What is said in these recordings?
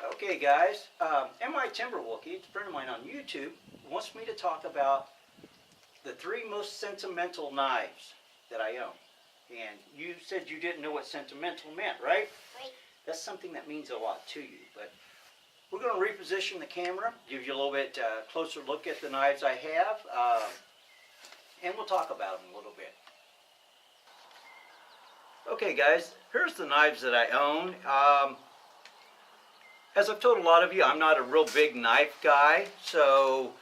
Okay guys, MI Timberwookie, a friend of mine on YouTube, wants me to talk about the 3 most sentimental knives that I own. And you said you didn't know what sentimental meant, right? Right. That's something that means a lot to you. But we're going to reposition the camera, give you a little bit closer look at the knives I have, and we'll talk about them a little bit. Okay guys, here's the knives that I own. As I've told a lot of you, I'm not a real big knife guy, so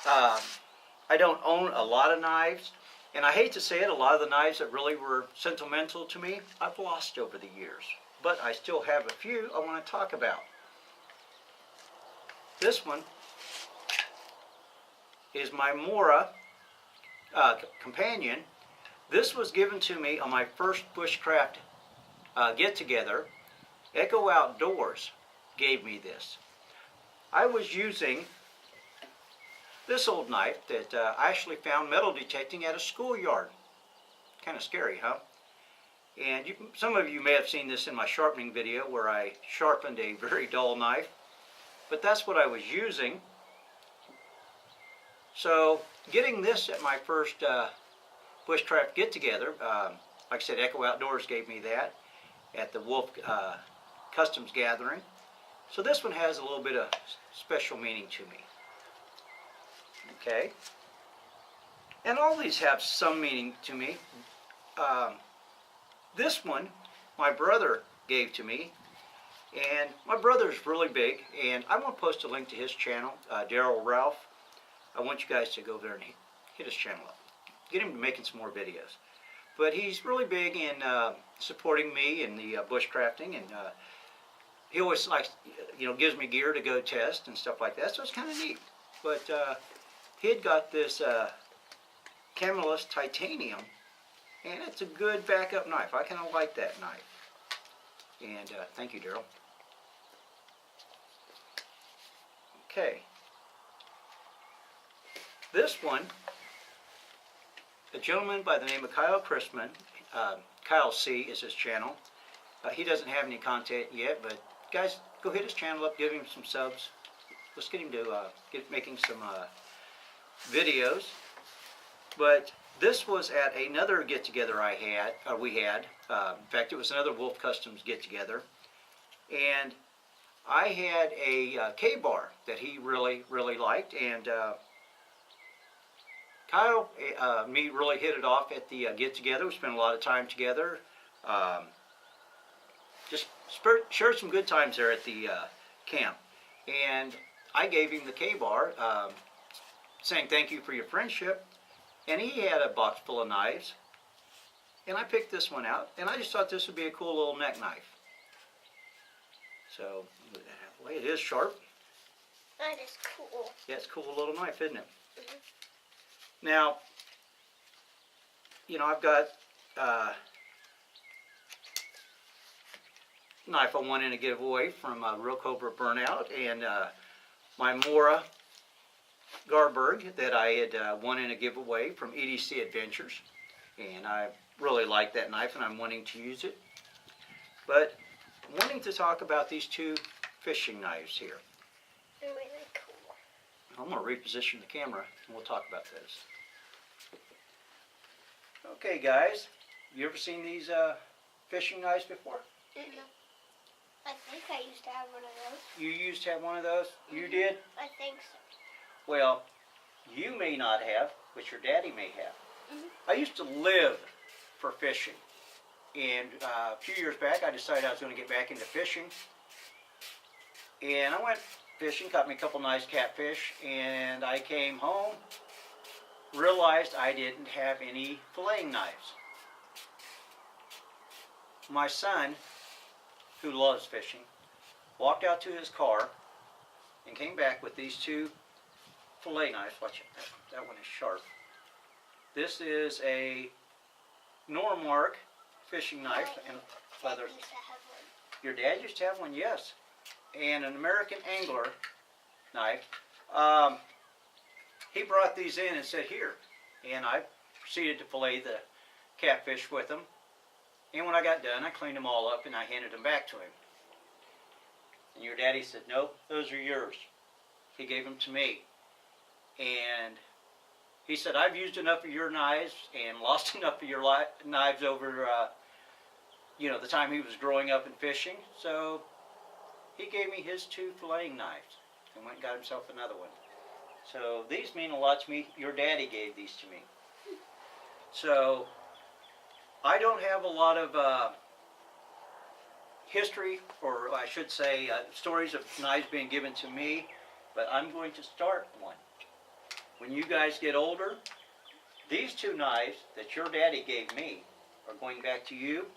I don't own a lot of knives. And I hate to say it, a lot of the knives that really were sentimental to me, I've lost over the years. But I still have a few I want to talk about. This one is my Mora companion. This was given to me on my first bushcraft get-together. Echo Outdoors gave me this. I was using this old knife that I actually found metal detecting at a schoolyard. Kind of scary, huh? And some of you may have seen this in my sharpening video where I sharpened a very dull knife. But that's what I was using. So getting this at my first bushcraft get-together, like I said, Echo Outdoors gave me that at the Wolf Customs Gathering. So this one has a little bit of special meaning to me. Okay. And all these have some meaning to me. This one, my brother gave to me. And my brother's really big, and I'm going to post a link to his channel, Daryl Ralph. I want you guys to go there and hit his channel up. Get him making some more videos. But he's really big in supporting me in the bushcrafting, and he always likes, gives me gear to go test and stuff like that, so it's kind of neat. But he had got this Camelus titanium, and it's a good backup knife. I kind of like that knife. And thank you, Daryl. Okay. This one, a gentleman by the name of Kyle Chrisman, Kyle C is his channel. He doesn't have any content yet, but guys, go hit his channel up, give him some subs. Let's get him to making some videos. But this was at another get-together we had. In fact, it was another Wolf Customs get-together. And I had a K-bar that he really, really liked. And Kyle, me really hit it off at the get-together. We spent a lot of time together. Just shared some good times there at the camp. And I gave him the K-bar, saying thank you for your friendship. And he had a box full of knives. And I picked this one out. And I just thought this would be a cool little neck knife. So, move that out of the way. It is sharp. That is cool. Yeah, it's a cool little knife, isn't it? Mm-hmm. Now, I've got knife I wanted to give away from Real Cobra Burnout, and my Mora Garberg that I had wanted to give away from EDC Adventures, and I really like that knife and I'm wanting to use it. But I'm wanting to talk about these 2 fishing knives here. They're really cool. I'm going to reposition the camera and we'll talk about those. Okay guys, you ever seen these fishing knives before? Mm-hmm. I think I used to have one of those. You used to have one of those? Mm-hmm. You did? I think so. Well, you may not have, but your daddy may have. Mm-hmm. I used to live for fishing. And a few years back, I decided I was going to get back into fishing. And I went fishing, caught me a couple nice catfish, and I came home, realized I didn't have any filleting knives. My son, who loves fishing, walked out to his car and came back with these 2 fillet knives. Watch it. That one is sharp. This is a Normark fishing knife and leather. Used to have one. Your dad used to have one, yes. And an American Angler knife. He brought these in and said, here. And I proceeded to fillet the catfish with them. And when I got done, I cleaned them all up and I handed them back to him. And your daddy said, "Nope, those are yours." He gave them to me. And he said, "I've used enough of your knives and lost enough of your knives over, the time he was growing up and fishing." So he gave me his 2 filleting knives and went and got himself another one. So these mean a lot to me. Your daddy gave these to me. So I don't have a lot of history, or I should say stories of knives being given to me, but I'm going to start one. When you guys get older, these 2 knives that your daddy gave me are going back to you,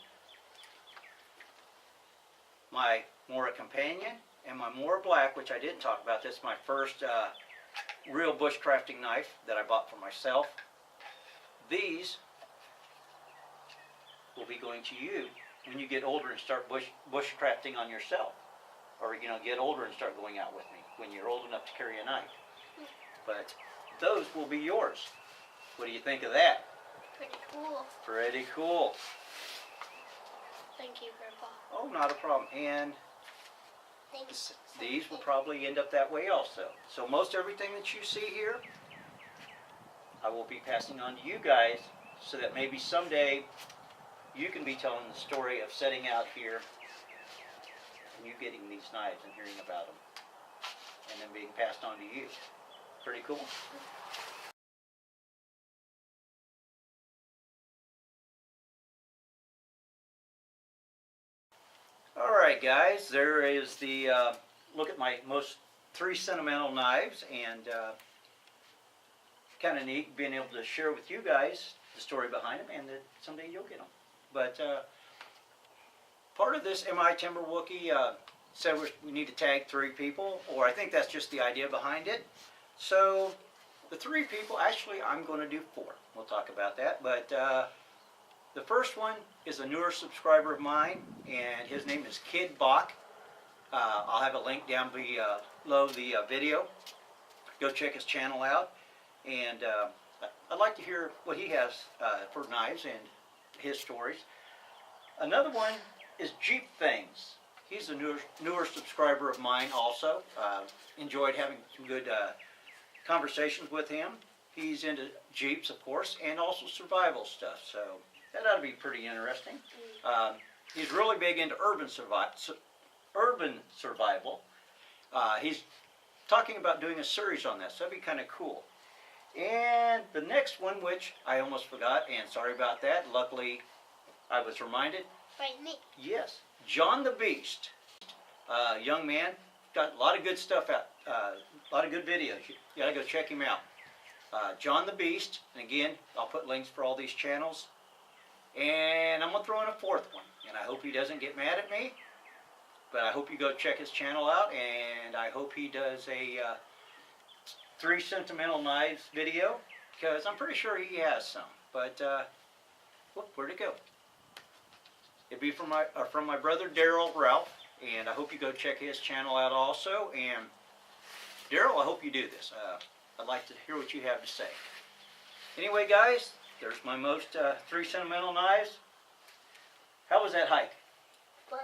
my Mora Companion, and my Mora Black, which I didn't talk about. This is my first real bushcrafting knife that I bought for myself. These will be going to you when you get older and start bushcrafting on yourself, or get older and start going out with me when you're old enough to carry a knife. But those will be yours. What do you think of that? Pretty cool. Pretty cool. Thank you, Grandpa. Oh, not a problem. And Thanks. these will probably end up that way also. So most everything that you see here, I will be passing on to you guys, so that maybe someday you can be telling the story of setting out here and you getting these knives and hearing about them, and then being passed on to you. Pretty cool. Alright guys, there is the look at my most 3 sentimental knives, and kind of neat being able to share with you guys the story behind them, and that someday you'll get them. But part of this MI Timberwookie said we need to tag 3 people, or I think that's just the idea behind it. So the 3 people, actually I'm going to do 4. We'll talk about that. But the first one is a newer subscriber of mine, and his name is Kid Bach. I'll have a link down below the video. Go check his channel out, and I'd like to hear what he has for knives and his stories. Another one is Jeep Things. He's a newer subscriber of mine also. Enjoyed having some good conversations with him. He's into Jeeps, of course, and also survival stuff, so that ought to be pretty interesting. He's really big into urban survival. He's talking about doing a series on that, so that'd be kind of cool. And the next one, which I almost forgot, and sorry about that, luckily I was reminded. By me. Yes, John the Beast. Young man, got a lot of good stuff out, a lot of good videos. You gotta go check him out. John the Beast, and again, I'll put links for all these channels. And I'm gonna throw in a 4th one, and I hope he doesn't get mad at me, but I hope you go check his channel out, and I hope he does a 3 sentimental knives video, because I'm pretty sure he has some. But whoop, where'd it go? It'd be from my brother Daryl Ralph, and I hope you go check his channel out also. And Daryl, I hope you do this. I'd like to hear what you have to say. Anyway, guys, there's my most 3 sentimental knives. How was that hike? Fun.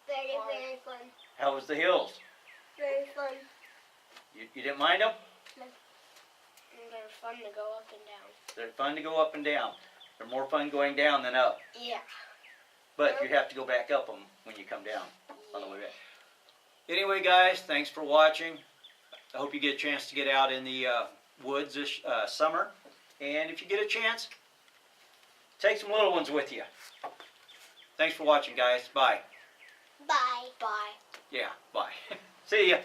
Very, very fun. How was the hills? Very fun. You didn't mind them? No. They're fun to go up and down. They're fun to go up and down. They're more fun going down than up. Yeah. But you have to go back up them when you come down on the way back. Anyway, guys, thanks for watching. I hope you get a chance to get out in the woods this summer. And if you get a chance, take some little ones with you. Thanks for watching, guys. Bye. Bye. Bye. Yeah, bye. See ya.